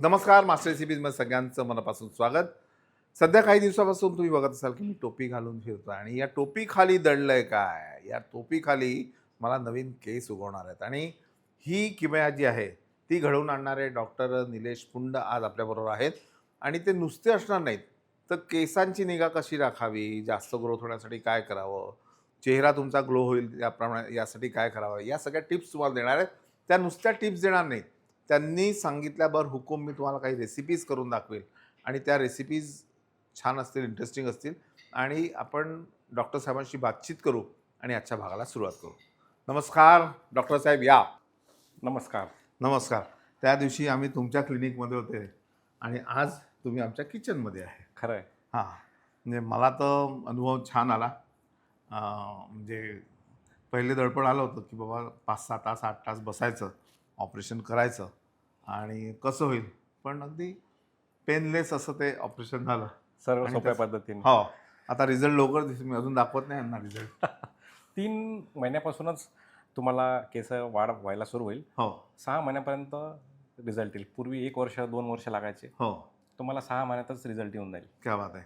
नमस्कार, मास्टर रेसिपीजमध्ये सगळ्यांचं मनापासून स्वागत. सध्या काही दिवसापासून तुम्ही बघत असाल की मी टोपी घालून फिरतो आणि या टोपीखाली दडलंय काय? या टोपीखाली मला नवीन केस उगवणार आहेत आणि ही किमया जी आहे ती घडवून आणणारे डॉक्टर निलेश पुंड आज आपल्याबरोबर आहेत. आणि ते नुसते असणार नाहीत, तर केसांची निगा कशी राखावी, जास्त ग्रोथ होण्यासाठी काय करावं, चेहरा तुमचा ग्लो होईल याप्रमाणे यासाठी काय करावं, या सगळ्या टिप्स तुम्हाला देणार आहेत. त्या नुसत्या टिप्स देणार नाहीत, त्यांनी सांगितल्यावर हुकूम मी तुम्हाला काही रेसिपीज करून दाखवेल आणि त्या रेसिपीज छान असतील, इंटरेस्टिंग असतील आणि आपण डॉक्टर साहेबांशी बातचीत करू आणि आजच्या भागाला सुरुवात करू. नमस्कार डॉक्टर साहेब, या. नमस्कार. नमस्कार. त्या दिवशी आम्ही तुमच्या क्लिनिकमध्ये होते आणि आज तुम्ही आमच्या किचनमध्ये आहे. खरं आहे. हां, म्हणजे मला तर अनुभव छान आला. म्हणजे पहिले दडपण आलं होतं की बाबा 5-6 तास 8 तास बसायचं, ऑपरेशन करायचं आणि कसं होईल, पण अगदी पेनलेस असं ते ऑपरेशन झालं. सर्व आणि सोप्या त्याचं- पद्धतीने. हो, आता रिझल्ट लवकर दिसेल. मी अजून दाखवत नाही यांना रिझल्ट. 3 महिन्यापासूनच तुम्हाला केस वाढ व्हायला सुरू होईल. हो 6 महिन्यापर्यंत रिझल्ट येईल. पूर्वी 1 वर्ष 2 वर्ष लागायचे. हो, तुम्हाला 6 महिन्यातच रिझल्ट येऊन जाईल. क्या बात आहे.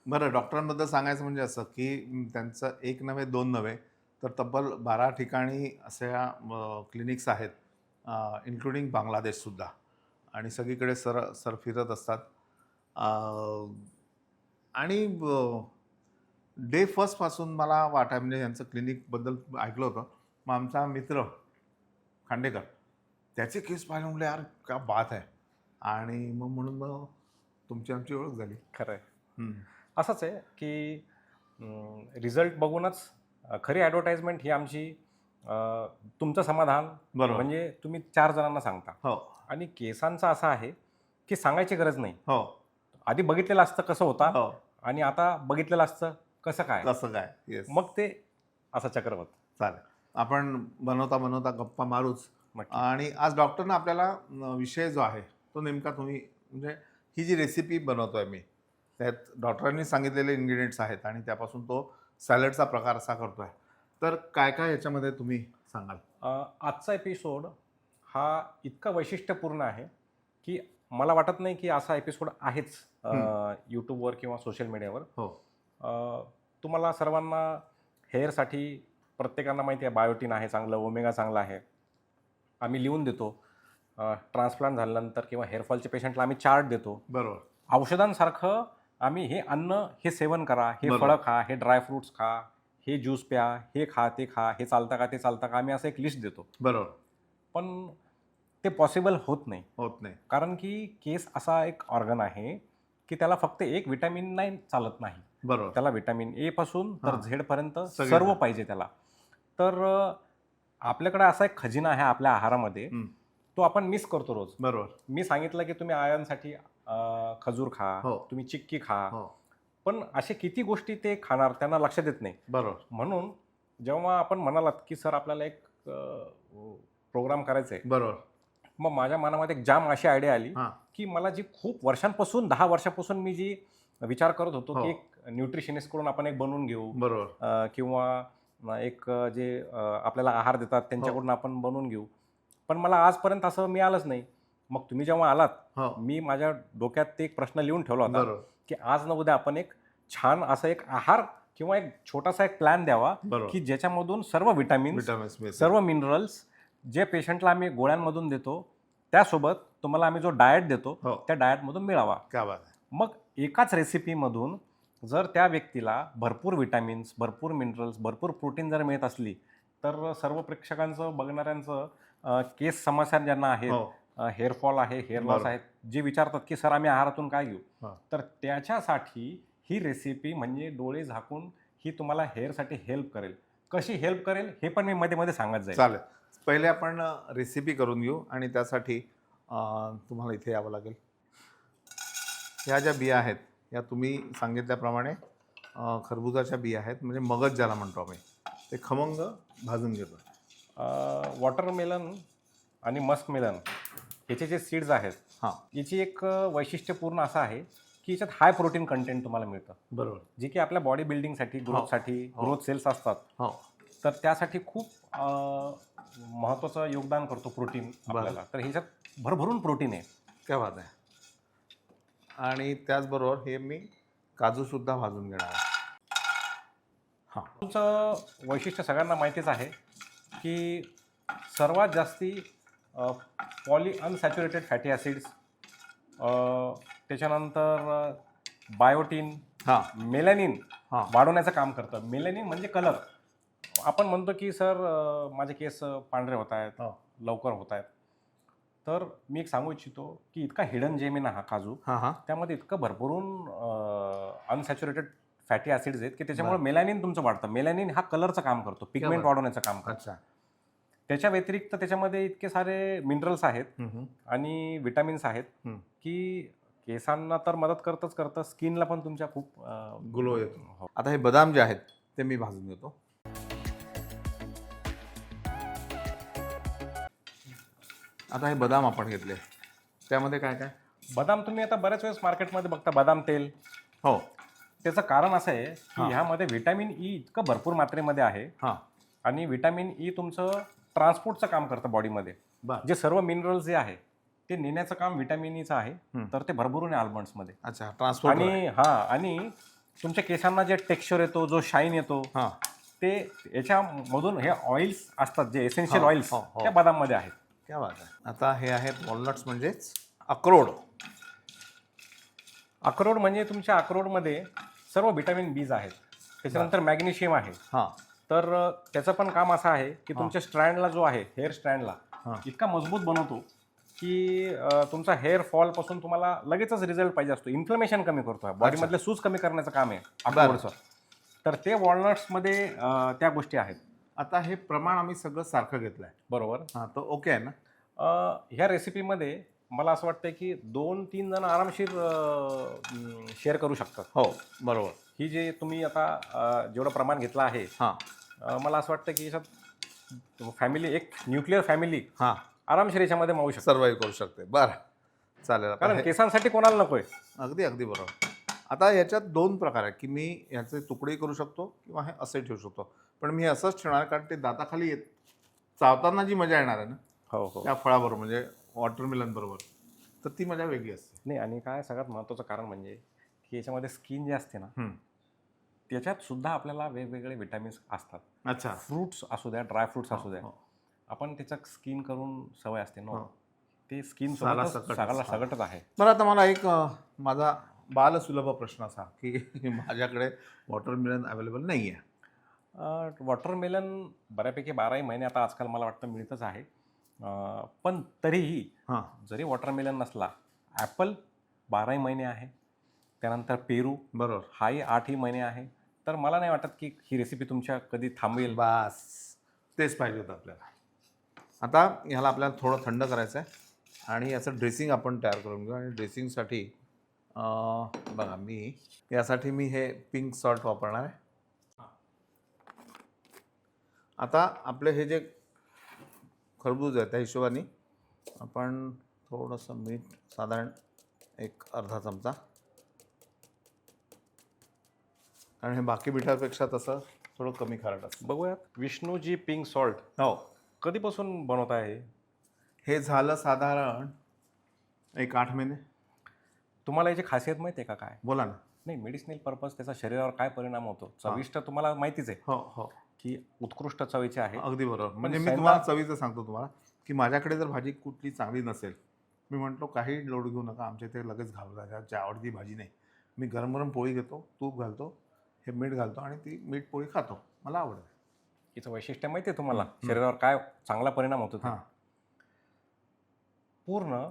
बरं, डॉक्टरांबद्दल सांगायचं म्हणजे असं की त्यांचं एक नव्हे, दोन नव्हे, तर तब्बल 12 ठिकाणी अशा क्लिनिक्स आहेत, इन्क्लुडिंग बांगलादेशसुद्धा. आणि सगळीकडे सर फिरत असतात. आणि डे फर्स्टपासून मला वाटाय म्हणजे यांचं क्लिनिकबद्दल ऐकलं होतं. मग आमचा मित्र खांडेकर, त्याचे केस पाहिले म्हटले यार क्या बात आहे. आणि मग म्हणून मग तुमची आमची ओळख झाली. खरं आहे. असंच आहे की रिझल्ट बघूनच खरी ॲडव्हर्टाइजमेंट ही आमची तुमचं समाधान. बरोबर. म्हणजे तुम्ही 4 जणांना सांगता. हो आणि केसांचं असं आहे की सांगायची गरज नाही. हो आधी बघितलेलं असतं कसं होता हो, आणि आता बघितलेलं असतं कसं काय. कसं काय. येस, मग ते असं चक्र होत. चालेल. आपण बनवता बनवता गप्पा मारूच. नक्की. आणि आज डॉक्टरनं आपल्याला विषय जो आहे तो नेमका तुम्ही म्हणजे ही जी रेसिपी बनवतोय मी, त्यात डॉक्टरांनी सांगितलेले इन्ग्रेडियंट्स आहेत आणि त्यापासून तो सॅलडचा प्रकार असा करतोय. तर काय काय याच्यामध्ये तुम्ही सांगाल? आजचा एपिसोड हा इतका वैशिष्ट्यपूर्ण आहे की मला वाटत नाही की असा एपिसोड आहेच यूट्यूबवर किंवा सोशल मीडियावर. हो तुम्हाला सर्वांना हेअरसाठी प्रत्येकांना माहिती आहे बायोटीन आहे चांगलं, ओमेगा चांगला आहे. आम्ही लिहून देतो. ट्रान्सप्लांट झाल्यानंतर किंवा हेअरफॉलच्या पेशंटला आम्ही चार्ट देतो. बरोबर. औषधांसारखं आम्ही हे अन्न हे सेवन करा, हे बरोबर. फळं खा, हे ड्रायफ्रूट्स खा, हे ज्यूस प्या, हे खा ते खा, हे चालतं का ते चालतं का, आम्ही असं एक लिस्ट देतो. बरोबर. पण ते पॉसिबल होत नाही. होत नाही. कारण की केस असा एक ऑर्गन आहे की त्याला फक्त एक विटॅमिन नाही चालत नाही. बरोबर. त्याला विटॅमिन ए पासून तर हां. झेडपर्यंत सगळे सर्व ना. पाहिजे त्याला. तर आपल्याकडे असा एक खजिना आहे आपल्या आहारामध्ये, तो आपण मिस करतो रोज. बरोबर. मी सांगितलं की तुम्ही आयर्नसाठी खजूर खा, हो. तुम्ही चिक्की खा, हो पण असे किती गोष्टी ते खाणार त्यांना लक्षात येत नाही. बरोबर. म्हणून जेव्हा आपण म्हणालात की सर आपल्याला एक प्रोग्राम करायचा आहे, बरोबर. मग माझ्या मनामध्ये एक जाम अशी आयडिया आली हां. की मला जी खूप वर्षांपासून 10 वर्षापासून मी जी विचार करत होतो हो. की एक न्यूट्रिशनिस्टकडून आपण एक बनवून घेऊ, बरोबर. किंवा एक जे आपल्याला आहार देतात त्यांच्याकडून आपण बनवून घेऊ, पण मला आजपर्यंत असं मिळालंच नाही. मग तुम्ही जेव्हा आलात, हो मी माझ्या डोक्यात ते एक प्रश्न लिहून ठेवला होता बरोबर. की आज न उद्या आपण एक छान असं एक आहार किंवा एक छोटासा एक प्लॅन द्यावा बरोबर. की ज्याच्यामधून सर्व विटॅमिन्स, विटामिन्स सर्व मिनरल्स जे पेशंटला आम्ही गोळ्यांमधून देतो त्यासोबत तुम्हाला आम्ही जो डाएट देतो हो. त्या डाएटमधून मिळावा. क्या बात आहे. मग एकाच रेसिपीमधून जर त्या व्यक्तीला भरपूर विटॅमिन्स, भरपूर मिनरल्स, भरपूर प्रोटीन जर मिळत असली तर सर्व प्रेक्षकांचं, बघणाऱ्यांचं केस समस्या ज्यांना आहेत, हो हेअरफॉल आहे, हेअर लॉस बरोबर. आहेत, जे विचारतात की सर आम्ही आहारातून काय घेऊ, हां. तर त्याच्यासाठी ही रेसिपी म्हणजे डोळे झाकून ही तुम्हाला हेअरसाठी हेल्प करेल. कशी हेल्प करेल हे पण मी मध्ये मध्ये सांगत जाईल. चालेल. पहिले आपण रेसिपी करून घेऊ आणि त्यासाठी तुम्हाला इथे यावं लागेल. ह्या ज्या बिया आहेत या तुम्ही सांगितल्याप्रमाणे खरबुजाच्या बिया आहेत, म्हणजे मगज ज्याला म्हणतो आम्ही, ते खमंग भाजून घेतो. वॉटरमेलन आणि मस्कमेलन याचे जे सीड्स आहेत, हां याची एक वैशिष्ट्यपूर्ण असं आहे की याच्यात हाय प्रोटीन कंटेंट तुम्हाला मिळतं, बरोबर. जे की आपल्या बॉडी बिल्डिंगसाठी, ग्रोथसाठी, ग्रोथ सेल्स असतात, हो तर त्यासाठी खूप महत्त्वाचं योगदान करतो प्रोटीन आपल्याला. तर ह्याच्यात भरभरून प्रोटीन आहे. क्या बात आहे. आणि त्याचबरोबर हे मी काजूसुद्धा भाजून घेणार आहे. हां. काजूचं वैशिष्ट्य सगळ्यांना माहितीच आहे की सर्वात जास्ती पॉली अनसॅच्युरेटेड फॅटी ॲसिड्स, त्याच्यानंतर बायोटीन, हां. मेलॅनिन हां. वाढवण्याचं काम करतं. मेलॅनिन म्हणजे कलर. आपण म्हणतो की सर माझे केस पांढरे होत आहेत, हो. लवकर होत आहेत. तर मी एक सांगू इच्छितो की इतका हिडन जेम आहे ना हा काजू, हां हां. त्यामध्ये इतकं भरभरून अनसॅच्युरेटेड फॅटी ॲसिड्स आहेत की त्याच्यामुळे बरं. मेलॅनिन तुमचं वाढतं. मेलॅनिन हा कलरचं काम करतो, पिगमेंट बरं. वाढवण्याचं काम करतो. अच्छा. त्याच्या व्यतिरिक्त त्याच्यामध्ये इतके सारे मिनरल्स आहेत हं, हं. आणि विटॅमिन्स आहेत हं. की केसांना तर मदत करतं, स्किनला पण तुमच्या खूप ग्लो येतो. हो. आता हे बदाम जे आहेत ते मी भाजून घेतो. आता हे बदाम आपण घेतले, त्यामध्ये काय काय? बदाम तुम्ही आता बऱ्याच वेळेस मार्केटमध्ये बघता बदाम तेल. हो. त्याचं कारण असं आहे की हां. ह्यामध्ये व्हिटॅमिन ई इतकं भरपूर मात्रेमध्ये आहे हां. आणि व्हिटॅमिन ई तुमचं ट्रान्सपोर्टचं काम करतं बॉडीमध्ये. बरं. जे सर्व मिनरल्स जे आहे ते नेण्याचं काम व्हिटॅमिन ईचं आहे. हं. तर ते भरभरून आहे आल्मंड्समध्ये. अच्छा, ट्रान्सपोर्ट. आणि तुमच्या केसांना जे टेक्स्चर येतो, जो शाईन येतो, हां. ते याच्यामधून हे ऑइल्स असतात जे एसेन्शियल हो, ऑइल्स हो, हो. त्या बदाममध्ये आहेत. क्या बात आहे. आता हे आहेत वॉलनट्स म्हणजेच अक्रोड. अक्रोड म्हणजे तुमच्या अक्रोडमध्ये सर्व व्हिटॅमिन बीज आहेत. त्याच्यानंतर मॅग्नेशियम आहे. हां. तर त्याचं पण काम असं आहे की तुमच्या स्ट्रँडला जो आहे, हेअर स्ट्रँडला हां. इतका मजबूत बनवतो की तुमचा हेअर फॉलपासून तुम्हाला लगेचच रिझल्ट पाहिजे असतो. इन्फ्लमेशन कमी करतो, बॉडीमधले सूज कमी करण्याचं काम आहे अक्रोडचं. तर ते वॉलनट्समध्ये त्या गोष्टी आहेत. आता हे प्रमाण आम्ही सगळं सारखं घेतलं आहे. बरोबर. हां, तर ओके आहे ना? ह्या रेसिपीमध्ये मला असं वाटतं की 2-3 जण आरामशीर शेअर करू शकतात. हो, बरोबर. ही जे तुम्ही आता जेवढं प्रमाण घेतलं आहे, हां. मला असं वाटतं की याच्यात फॅमिली, एक न्यूक्लिअर फॅमिली हां. आरामशीर याच्यामध्ये मावू शकते. सर्वाईव्ह करू शकते. बरं, चालेल. आता कारण हे केसांसाठी कोणाला नकोय. अगदी अगदी बरोबर. आता याच्यात 2 प्रकार आहेत की मी ह्याचे तुकडे करू शकतो किंवा हे असे ठेवू शकतो. पण मी असंच ठेवणार कारण ते दाताखाली येत चावताना जी मजा येणार आहे ना, हो हो. त्या फळाबरोबर म्हणजे वॉटरमेलन बरोबर, तर ती मजा वेगळी असते. नाही, आणि काय सगळ्यात महत्त्वाचं कारण म्हणजे की याच्यामध्ये स्किन जे असते ना, हं. त्याच्यात सुद्धा आपल्याला वेगवेगळे विटॅमिन्स असतात. अच्छा. फ्रूट्स असू द्या, ड्राय फ्रुट्स असू द्या, हो. आपण त्याचं स्किन करून सवय असते ना, हो. ते स्किन साला सोबतच सकटच. सगळ्याला हां. सगटच आहे. बरं, आता मला एक माझा बालसुलभ प्रश्न असा की माझ्याकडे वॉटरमेलन अवेलेबल नाही आहे. वॉटरमेलन बऱ्यापैकी 12ही महिने आता आजकाल मला वाटतं मिळतच आहे. पण तरीही हां. जरी वॉटरमेलन नसला, ॲपल 12ही महिने आहे. त्यानंतर पेरू बरोबर. हाही 8ही महिने आहे. तर मला नाही वाटत की ही रेसिपी तुमच्या कधी थांबवेल. बास, तेच पाहिजे होतं आपल्याला. आता ह्याला आपल्याला थोडं थंड करायचं आहे आणि याचं ड्रेसिंग आपण तयार करून घेऊ. आणि ड्रेसिंगसाठी बघा, यासाठी मी हे पिंक सॉल्ट वापरणार आहे. आता आपले हे जे खरबूज आहे त्या हिशोबाने आपण थोडंसं मीठ, साधारण एक अर्धा चमचा, कारण हे बाकी मिठापेक्षा तसं थोडं कमी खारट असतं. बघूयात विष्णूजी पिंक सॉल्ट हो, कधीपासून बनवत आहे? हे झालं साधारण एक 8 महिने. तुम्हाला याची खासियत माहिती आहे का काय? बोला ना. नाही, मेडिसिनल पर्पज त्याचा शरीरावर काय परिणाम होतो, चविष्ट तुम्हाला माहितीच आहे हो हो, की उत्कृष्ट चवीचे आहे. अगदी बरोबर. म्हणजे मी सैंदा- तुम्हाला चवीचं सांगतो तुम्हाला की माझ्याकडे जर भाजी कुठली चांगली नसेल, मी म्हटलो काही लोड घेऊ नका, आमच्या इथे लगेच घालू द्या, ज्या आवडती भाजी नाही. मी गरम गरम पोळी घेतो, तूप घालतो, हे मीठ घालतो आणि ती मीठ पोळी खातो. मला आवडते. याचं वैशिष्ट्य माहिती आहे तुम्हाला, शरीरावर काय चांगला परिणाम होतो ते? हां. पूर्ण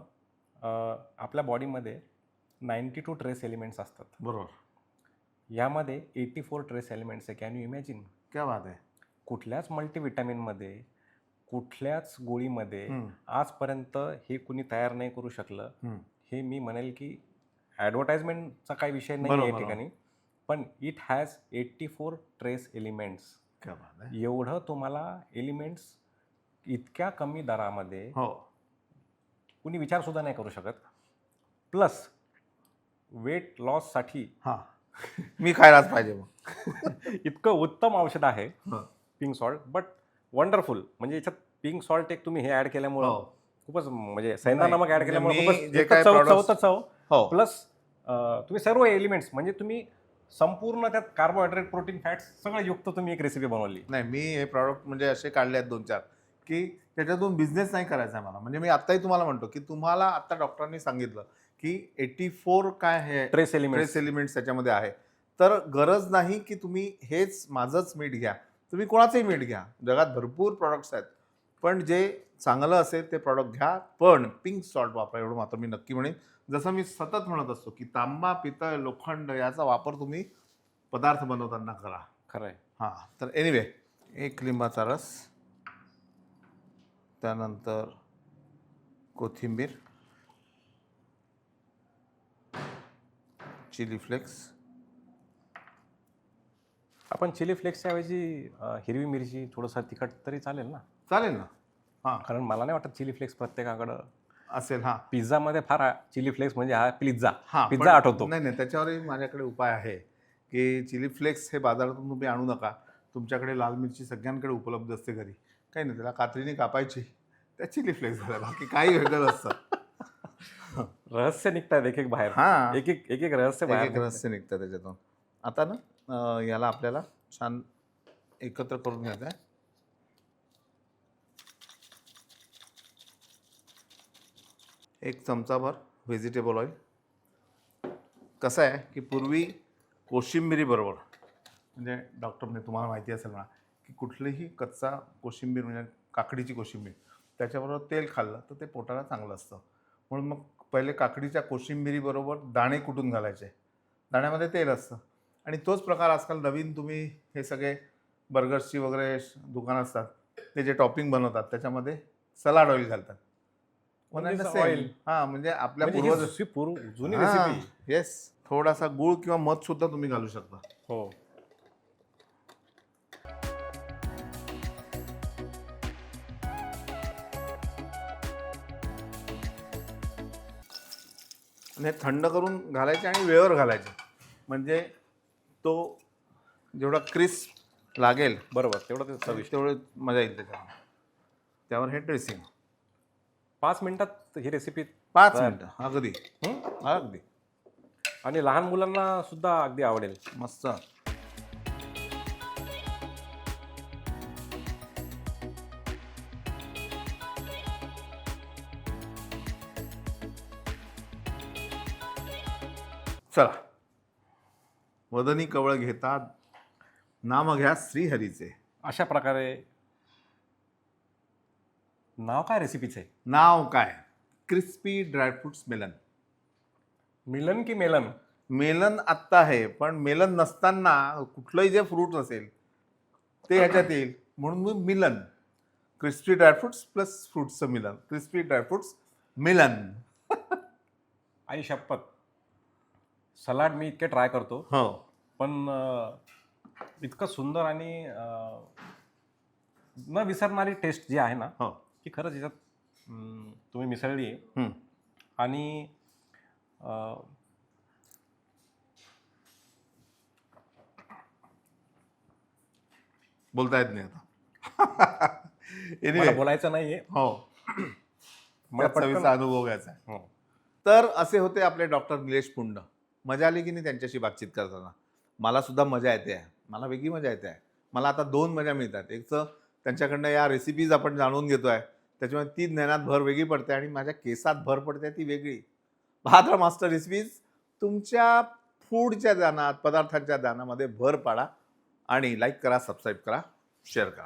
आपल्या बॉडीमध्ये 92 ट्रेस एलिमेंट्स असतात. बरोबर. यामध्ये 84 ट्रेस एलिमेंट्स आहे. Can you imagine? क्या बात आहे. कुठल्याच मल्टीव्हिटॅमिनमध्ये, कुठल्याच गोळीमध्ये हं. आजपर्यंत हे कुणी तयार नाही करू शकलं. हं. हे मी म्हणेल की ॲडव्हर्टाइजमेंटचा काही विषय नाही आहे या ठिकाणी, पण इट हॅज 84 ट्रेस एलिमेंट्स. क्या बात आहे. एवढं तुम्हाला एलिमेंट्स इतक्या कमी दरामध्ये हो. कुणी विचारसुद्धा नाही करू शकत. प्लस वेट लॉससाठी हां. मी खायलाच पाहिजे मग. इतकं उत्तम औषध आहे हं. Pink salt, but wonderful. म्हणजे याच्यात पिंक सॉल्ट एक तुम्ही हे ॲड केल्यामुळं हो. खूपच म्हणजे सैंदा नमक ऍड केल्यामुळे मी खूपच जे एकच काय चव products- चवच चव हो प्लस तुम्ही सर्व एलिमेंट्स म्हणजे तुम्ही संपूर्ण त्यात कार्बोहायड्रेट प्रोटीन फॅट्स सगळं युक्त तुम्ही एक रेसिपी बनवली. नाही, मी हे प्रॉडक्ट म्हणजे असे काढले आहेत 2-4 की त्याच्यातून बिझनेस नाही करायचा आहे मला. म्हणजे मी आत्ताही तुम्हाला म्हणतो की तुम्हाला आता डॉक्टरांनी सांगितलं की 84 काय हे ट्रेस एलिमेंट्स ट्रेस एलिमेंट्स त्याच्यामध्ये आहे. तर गरज नाही की तुम्ही हेच माझंच मीठ घ्या. तुम्ही कोणाचंही मीठ घ्या. जगात भरपूर प्रॉडक्ट्स आहेत. पण जे चांगलं असेल ते प्रॉडक्ट घ्या. पण पिंक सॉल्ट वापरा एवढं मात्र मी नक्की म्हणेन. जसं मी सतत म्हणत असतो की तांबा, पितळ, लोखंड याचा वापर तुम्ही पदार्थ बनवताना करा. खरं आहे. हां, तर एनिवे एक लिंबाचा रस, त्यानंतर कोथिंबीर, चिली फ्लेक्स, आपण चिली फ्लेक्सच्या ऐवजी हिरवी मिरची थोडंसं तिखट तरी चालेल ना, चालेल ना? हां, कारण मला नाही वाटत चिली फ्लेक्स प्रत्येकाकडं. असेल हां. पिझ्झामध्ये फार चिली फ्लेक्स म्हणजे हा पिझ्झा हां, पिझ्झा पण आठवतो. नाही, नाही त्याच्यावरही माझ्याकडे उपाय आहे, की चिली फ्लेक्स हे बाजारातून तुम्ही आणू नका. तुमच्याकडे लाल मिरची सगळ्यांकडे उपलब्ध असते घरी. काही नाही त्याला कात्रीने कापायची, त्या चिली फ्लेक्स झाल्या. बाकी काही वेगळं नसतं. रहस्य निघतात एक एक बाहेर, हां, एक एक एक एक रहस्य एक बाहेर एक निघतंय. रहस्य निघतं त्याच्यातून. आता ना याला आपल्याला छान एकत्र करून घ्यायचं आहे. एक चमचाभर व्हेजिटेबल ऑइल. कसं आहे की पूर्वी कोशिंबिरीबरोबर म्हणजे डॉक्टर म्हणजे तुम्हाला माहिती असेल म्हणा की कुठलीही कच्चा कोशिंबीर म्हणजे काकडीची कोशिंबीर त्याच्याबरोबर तेल खाल्लं तर ते पोटाला चांगलं असतं. म्हणून मग पहिले काकडीच्या कोशिंबिरीबरोबर दाणे कुटून घालायचे. दाण्यामध्ये तेल असतं आणि तोच प्रकार आजकाल नवीन तुम्ही हे सगळे बर्गर्सची वगैरे दुकानं असतात ते जे टॉपिंग बनवतात त्याच्यामध्ये सलाड ऑइल घालतात. म्हणजे सेम ऑइल हां, म्हणजे आपल्या म्हणजे पूर्वज ही जुनी रेसिपी. येस, थोडासा गूळ किंवा मध सुद्धा तुम्ही घालू शकता. हो, आणि हे थंड करून घालायचे आणि वेळेवर घालायचे म्हणजे तो जेवढा क्रिस्प लागेल बरोबर तेवढं ते चविष्ट. तेवढं मजा येईल त्याच्यावर. त्यावर हे ड्रेसिंग 5 मिनिटात ही रेसिपी 5 मिनिटं अगदी हं? अगदी आणि लहान मुलांना सुद्धा अगदी आवडेल. मस्त. चला, वदनी कवळ घेतात नाम घ्या श्रीहरीचे. अशा प्रकारे नाव काय रेसिपीचे? नाव काय? Crispy dry fruits melon. मिलन की मेलन? मेलन आत्ता आहे पण मेलन नसताना कुठलंही जे फ्रूट असेल ते ह्याच्यात येईल म्हणून मग मिलन. क्रिस्पी ड्रायफ्रुट्स प्लस फ्रूट्सचं मिलन. क्रिस्पी ड्रायफ्रुट्स मिलन. आई शपथ, सलाड मी इतके ट्राय करतो हो पण इतकं सुंदर आणि न विसरणारी टेस्ट जी आहे ना हो. की खरंच याच्यात तुम्ही मिसळली आहे. हम्म. आणि बोलता येत नाही आता. मला Anyway, बोलायचं नाहीये. हो मला त्या चवीचा अनुभव घ्यायचा आहे. हो. तर असे होते आपले डॉक्टर निलेश पुंड. मजा आली की नाही त्यांच्याशी बातचीत करताना? मला सुद्धा मजा येते आहे. मला वेगळी मजा येते आहे. मला आता 2 मजा मिळतात. एक तर त्यांच्याकडनं या रेसिपीज आपण जाणून घेतो आहे त्याच्यामुळे ती ज्ञानात भर वेगळी पडते आणि माझ्या केसात भर पडते ती वेगळी. भाद्र मास्टर रेसिपीज तुमच्या फूडच्या ज्ञानात पदार्थांच्या ज्ञानामध्ये भर पाडा आणि लाईक करा, सबस्क्राईब करा, शेअर करा.